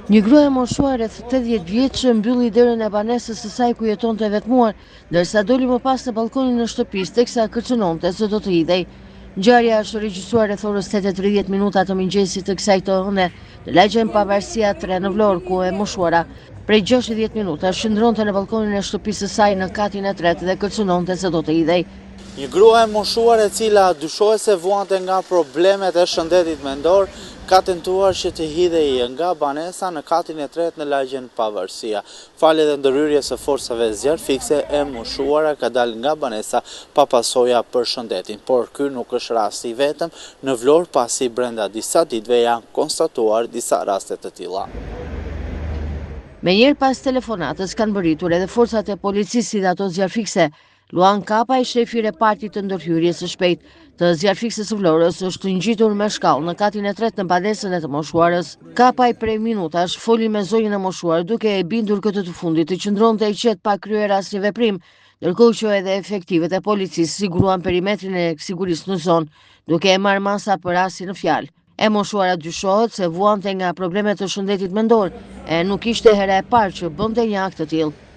Një grua e moshuar rreth 80 vjeç mbylli derën e banesës së saj ku jetonte e vetmuar, ndërsa doli më pas në balkonin e shtëpisë teksa kërcënonte se do të hidhej. Ngjarja është regjistruar rreth orës 8:30 minuta të mëngjesit të kësaj ore në lagjen Pavarësia 3 në Vlorë, ku e moshuara prej 60 minuta shndronte në balkonin e shtëpisë së saj në katin e tretë dhe kërcënonte se do të hidhej. Një grua e moshuar e cila dyshohet se vuante nga problemet e shëndetit mendor, ka tentuar që të hidhej nga banesa në katin e tretë në lagjen Pavarësia. Falë edhe ndërhyrjes së forcave zjarfikse, e moshuara ka dalë nga banesa pa pasoja për shëndetin, por ky nuk është rasti i vetëm në Vlorë, pasi brenda disa ditëve janë konstatuar disa raste të tilla. Menjëherë pas telefonatës kanë mbërritur edhe forcat e policisë dhe ato zjarfikse. Luan Kapaj, shefi i repartit të ndërhyrjes së shpejtë të zjarfikses së Vlorës, është ngjitur me shkallë në katin e tretë në banesën e të moshuarës. Kapaj prej minutash foli me zonjën e moshuar, duke e bindur këtë të fundit të qëndronte i qetë pa kryer asnjë veprim, ndërkohë që edhe efektivet e policisë siguruan perimetrin e sigurisë në zonë, duke e marrë masa për rastin në fjalë. E moshuara dyshohet se vuante nga problemet të shëndetit mendor e nuk ishte hera e parë që bënte një akt të tillë.